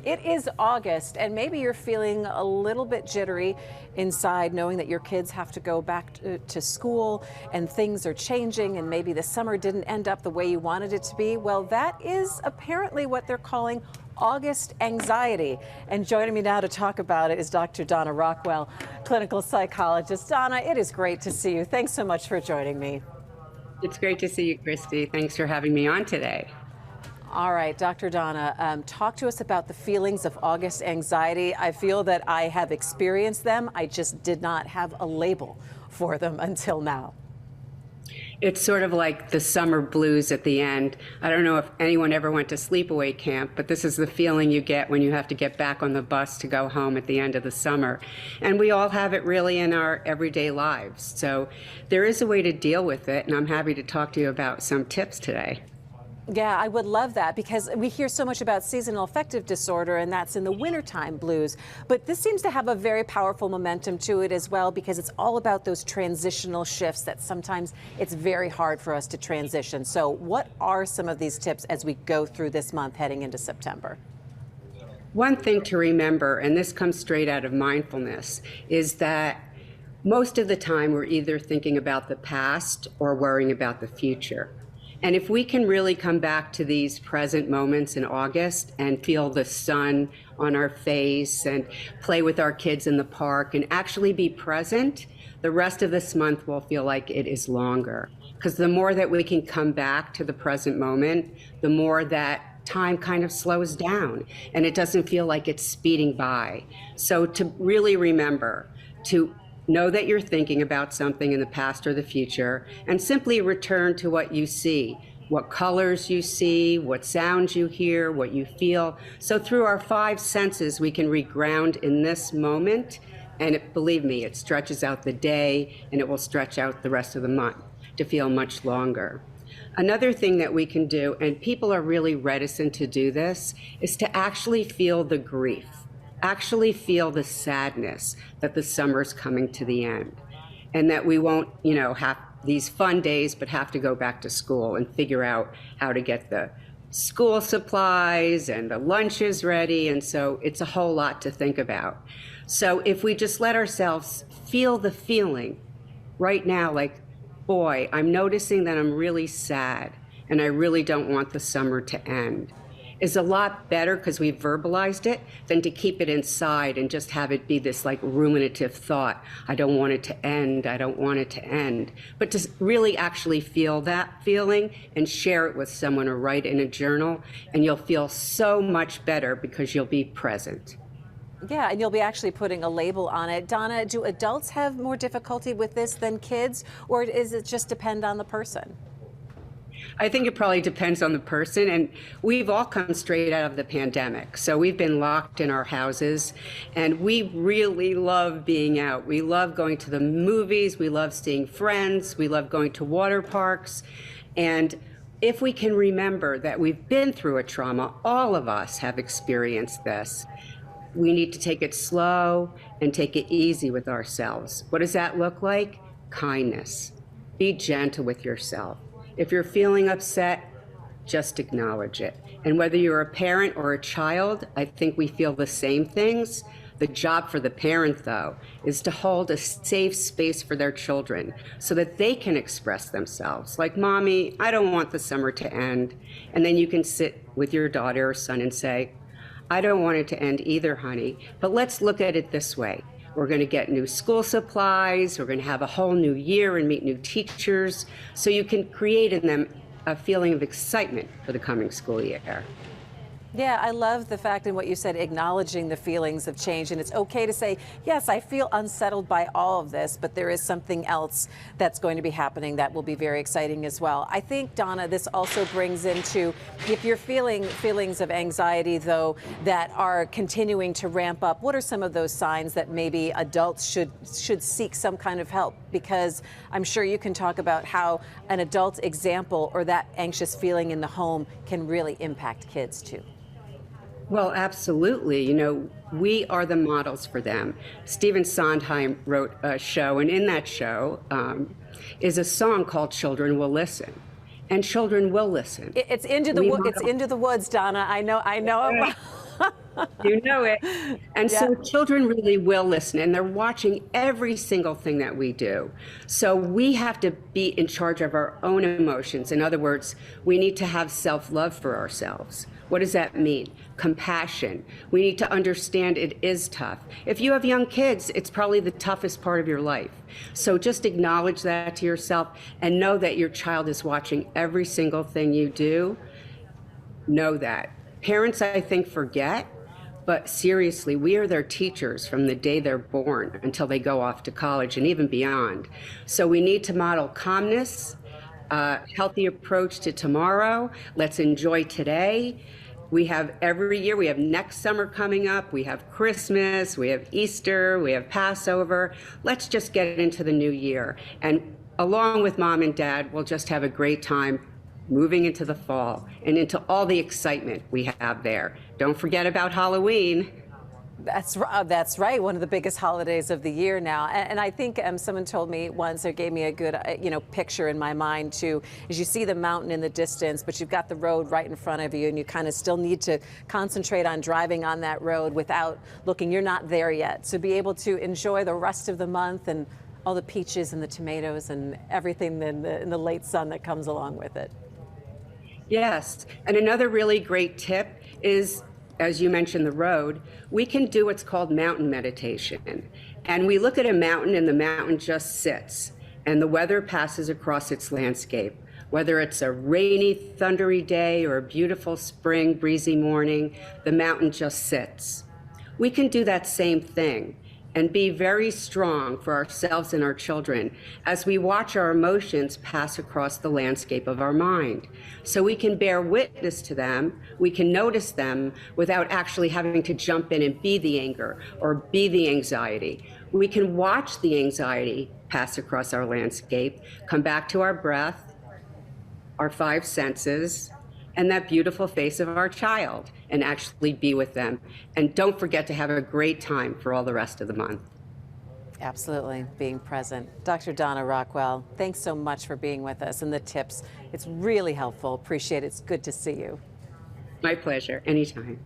It is August, and maybe you're feeling a little bit jittery inside, knowing that your kids have to go back to school and things are changing, and maybe the summer didn't end up the way you wanted it to be. Well, that is apparently what they're calling August anxiety. And joining me now to talk about it is Dr. Donna Rockwell, clinical psychologist. Donna, it is great to see you. Thanks so much for joining me. It's great to see you, Christy. Thanks for having me on today. All right, Dr. Donna, talk to us about the feelings of August anxiety. I feel that I have experienced them. I just did not have a label for them until now. It's sort of like the summer blues at the end. I don't know if anyone ever went to sleepaway camp, but this is the feeling you get when you have to get back on the bus to go home at the end of the summer. And we all have it really in our everyday lives. So there is a way to deal with it, and I'm happy to talk to you about some tips today. Yeah, I would love that, because we hear so much about seasonal affective disorder, and that's in the wintertime blues. But this seems to have a very powerful momentum to it as well, because it's all about those transitional shifts that sometimes it's very hard for us to transition. So what are some of these tips as we go through this month heading into September? One thing to remember, and this comes straight out of mindfulness, is that most of the time we're either thinking about the past or worrying about the future. And if we can really come back to these present moments in August and feel the sun on our face and play with our kids in the park and actually be present, the rest of this month will feel like it is longer. Because the more that we can come back to the present moment, the more that time kind of slows down and it doesn't feel like it's speeding by. So to really remember to know that you're thinking about something in the past or the future, and simply return to what you see, what colors you see, what sounds you hear, what you feel. So through our five senses, we can reground in this moment, and believe me, it stretches out the day, and it will stretch out the rest of the month to feel much longer. Another thing that we can do, and people are really reticent to do this, is to actually feel the grief. Actually feel the sadness that the summer's coming to the end, and that we won't, have these fun days, but have to go back to school and figure out how to get the school supplies and the lunches ready. And so it's a whole lot to think about. So if we just let ourselves feel the feeling right now, like, boy, I'm noticing that I'm really sad and I really don't want the summer to end, is a lot better, because we've verbalized it, than to keep it inside and just have it be this like ruminative thought. I don't want it to end. I don't want it to end. But to really actually feel that feeling and share it with someone or write in a journal, and you'll feel so much better because you'll be present. Yeah, and you'll be actually putting a label on it. Donna, do adults have more difficulty with this than kids, or does it just depend on the person? I think it probably depends on the person, and we've all come straight out of the pandemic. So we've been locked in our houses, and we really love being out. We love going to the movies, we love seeing friends, we love going to water parks. And if we can remember that we've been through a trauma, all of us have experienced this. We need to take it slow and take it easy with ourselves. What does that look like? Kindness. Be gentle with yourself. If you're feeling upset, just acknowledge it. And whether you're a parent or a child, I think we feel the same things. The job for the parent, though, is to hold a safe space for their children so that they can express themselves. Like, Mommy, I don't want the summer to end. And then you can sit with your daughter or son and say, I don't want it to end either, honey, but let's look at it this way. We're going to get new school supplies. We're going to have a whole new year and meet new teachers. So you can create in them a feeling of excitement for the coming school year. Yeah, I love the fact in what you said, acknowledging the feelings of change. And it's okay to say, yes, I feel unsettled by all of this, but there is something else that's going to be happening that will be very exciting as well. I think, Donna, this also brings into, if you're feeling feelings of anxiety, though, that are continuing to ramp up, what are some of those signs that maybe adults should seek some kind of help? Because I'm sure you can talk about how an adult's example or that anxious feeling in the home can really impact kids, too. Well, absolutely. We are the models for them. Stephen Sondheim wrote a show, and in that show is a song called Children Will Listen. And children will listen. It's into the woods, Donna. I know. You know it. And Yeah. so children really will listen, and they're watching every single thing that we do. So we have to be in charge of our own emotions. In other words, we need to have self-love for ourselves. What does that mean? Compassion. We need to understand it is tough. If you have young kids, it's probably the toughest part of your life. So just acknowledge that to yourself and know that your child is watching every single thing you do. Know that. Parents, I think, forget, but seriously, we are their teachers from the day they're born until they go off to college and even beyond. So we need to model calmness, a healthy approach to tomorrow. Let's enjoy today. We have every year, we have next summer coming up, we have Christmas, we have Easter, we have Passover. Let's just get into the new year. And along with mom and dad, we'll just have a great time moving into the fall and into all the excitement we have there. Don't forget about Halloween. That's right. One of the biggest holidays of the year now. And I think someone told me once, or gave me a good, picture in my mind too, is you see the mountain in the distance, but you've got the road right in front of you, and you kind of still need to concentrate on driving on that road without looking. You're not there yet. So be able to enjoy the rest of the month and all the peaches and the tomatoes and everything in the late sun that comes along with it. Yes. And another really great tip is, as you mentioned, the road, we can do what's called mountain meditation. And we look at a mountain and the mountain just sits and the weather passes across its landscape. Whether it's a rainy, thundery day or a beautiful spring, breezy morning, the mountain just sits. We can do that same thing and be very strong for ourselves and our children as we watch our emotions pass across the landscape of our mind. So we can bear witness to them, we can notice them without actually having to jump in and be the anger or be the anxiety. We can watch the anxiety pass across our landscape, come back to our breath, our five senses, and that beautiful face of our child, and actually be with them. And don't forget to have a great time for all the rest of the month. Absolutely, being present. Dr. Donna Rockwell, thanks so much for being with us and the tips. It's really helpful. Appreciate it. It's good to see you. My pleasure. Anytime.